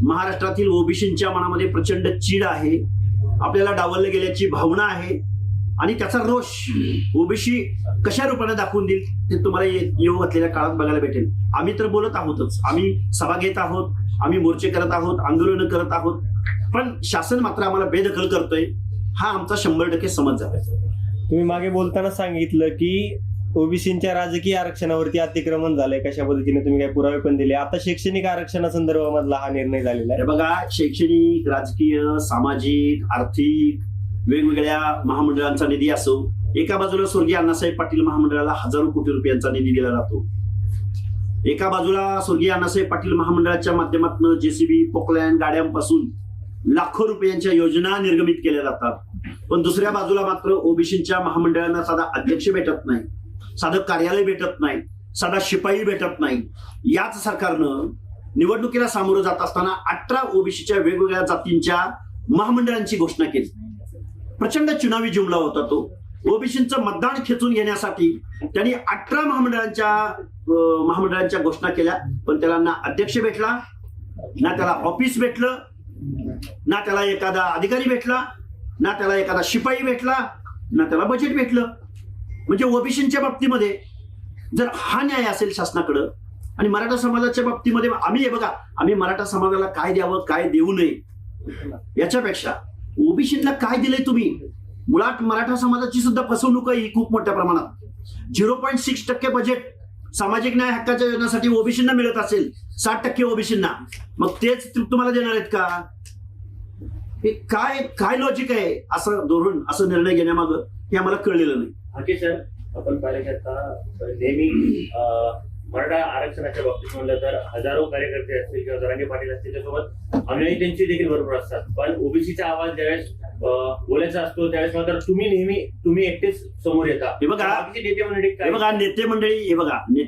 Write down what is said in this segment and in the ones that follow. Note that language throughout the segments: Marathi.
महाराष्ट्रातील ओबीसींच्या मनामध्ये प्रचंड चीड आहे, आपल्याला डावललं गेल्याची भावना आहे आणि त्याचा रोष ओबीसी कशा रूपाने दाखवून देईल ते तुम्हाला येऊ घातलेल्या काळात बघायला भेटेल. आम्ही तर बोलत आहोतच, आम्ही सभा घेत आहोत, आम्ही मोर्चे करत आहोत, आंदोलनं करत आहोत, पण शासन मात्र आम्हाला बेदखल करतोय हा आमचा 100% समज झाला. तुम्ही मागे बोलताना सांगितलं की ओबीसींच्या राजकीय आरक्षणावरती अतिक्रमण झालंय, कशा पद्धतीने तुम्ही काही पुरावे पण दिले. आता शैक्षणिक आरक्षणासंदर्भामधला हा निर्णय झालेला आहे. बघा, शैक्षणिक, राजकीय, सामाजिक, आर्थिक वेगवेगळ्या महामंडळांचा निधी असो, एका बाजूला स्वर्गीय अण्णासाहेब पाटील महामंडळाला हजारो कोटी रुपयांचा निधी दिला जातो, एका बाजूला स्वर्गीय अण्णासाहेब पाटील महामंडळाच्या माध्यमातून जेसीबी, पोकलॅन गाड्यांपासून लाखो रुपयांच्या योजना निर्गमित केल्या जातात. पण दुसऱ्या बाजूला मात्र ओबीसींच्या महामंडळांना साधा अध्यक्ष भेटत नाही, साधं कार्यालय भेटत नाही, साधा शिपाई भेटत नाही. याच सरकारनं निवडणुकीला सामोरं जात असताना 18 ओबीसीच्या वेगवेगळ्या जातींच्या महामंडळांची घोषणा केली. प्रचंड चुनावी जुमला होता तो. ओबीसींचं मतदान खेचून घेण्यासाठी त्यांनी 18 महामंडळांच्या घोषणा केल्या, पण त्याला ना अध्यक्ष भेटला, ना त्याला ऑफिस भेटलं, ना त्याला एखादा अधिकारी भेटला, ना त्याला एखादा शिपाई भेटला, ना त्याला बजेट भेटलं. म्हणजे ओबीसींच्या बाबतीमध्ये जर हा न्याय असेल शासनाकडं आणि मराठा समाजाच्या बाबतीमध्ये आम्ही मराठा समाजाला काय द्यावं काय देऊ नये याच्यापेक्षा ओबीसींना काय दिलंय तुम्ही. मुळात मराठा समाजाची सुद्धा फसवणूक ही खूप मोठ्या प्रमाणात. 0.6% बजेट सामाजिक न्याय हक्काच्या योजनेसाठी ओबीसींना मिळत असेल, 60% ओबीसींना, मग तेच तुम्हाला देणार आहेत का? हे काय लॉजिक आहे असं धोरण, असं निर्णय घेण्यामागं, हे आम्हाला कळलेलं नाही. हाके सर, आपण पाहिलं की आता नेहमी मराठा आरक्षणाच्या बाबतीत म्हणलं तर हजारो कार्यकर्ते असतील किंवा जरांगे पाटील असतील, त्याच्यासोबत अनुयायी त्यांची देखील भरपूर असतात. पण ओबीसीचा आवाज ज्यावेळेस बोलायचा असतो त्यावेळेस मात्र तुम्ही एकटेच समोर येता. हे बघा, नेते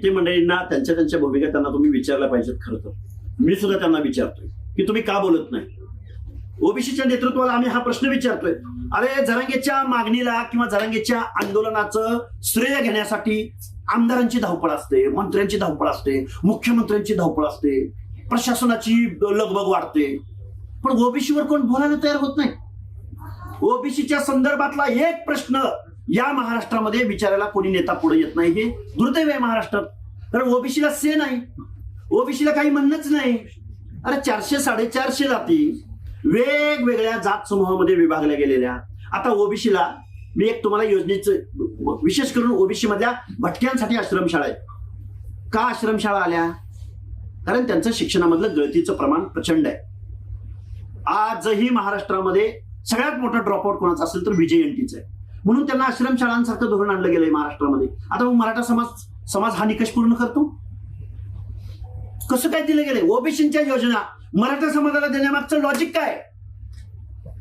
मंडळींना त्यांच्या भूमिका त्यांना तुम्ही विचारल्या पाहिजेत. खरं तर मी सुद्धा त्यांना विचारतोय की तुम्ही का बोलत नाही. ओबीसीच्या नेतृत्वाला आम्ही हा प्रश्न विचारतोय. अरे, जरांगेच्या मागणीला किंवा जरांगेच्या आंदोलनाचं श्रेय घेण्यासाठी आमदारांची धावपळ असते, मंत्र्यांची धावपळ असते, मुख्यमंत्र्यांची धावपळ असते, प्रशासनाची लगबग वाढते, पण ओबीसीवर कोण बोलायला तयार होत नाही. ओबीसीच्या संदर्भातला एक प्रश्न या महाराष्ट्रामध्ये विचारायला कोणी नेता पुढे येत नाही. हे दुर्दैव आहे महाराष्ट्रात. कारण ओबीसीला से नाही, ओबीसीला काही म्हणणंच नाही. अरे, 400-450 जाती वेगवेगळ्या जात समूहामध्ये विभागल्या गेलेल्या. आता ओबीसीला मी एक तुम्हाला योजनेचं, विशेष करून ओबीसी मधल्या भटक्यांसाठी आश्रमशाळा आहे. का आश्रमशाळा आल्या? कारण त्यांचं शिक्षणामधलं गळतीचं प्रमाण प्रचंड आहे. आजही महाराष्ट्रामध्ये सगळ्यात मोठा ड्रॉपआउट कोणाचा असेल तर विजयंतीचं आहे, म्हणून त्यांना आश्रमशाळांसारखं धोरण आणलं गेलंय महाराष्ट्रामध्ये. आता मग मराठा समाज हा निकष पूर्ण करतो? कसं काय दिलं गेलंय? ओबीसींच्या योजना मराठा समाजाला देण्यामागचं लॉजिक काय?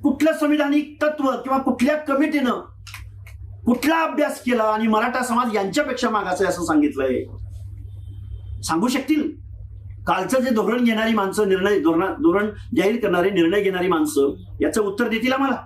कुठलं संविधानिक तत्व किंवा कुठल्या कमिटीनं कुठला अभ्यास केला आणि मराठा समाज यांच्यापेक्षा मागाचा आहे असं सांगितलंय? सांगू शकतील? कालचं जे धोरण घेणारी माणसं, धोरण जाहीर करणारे, निर्णय घेणारी माणसं याचं उत्तर देतील आम्हाला?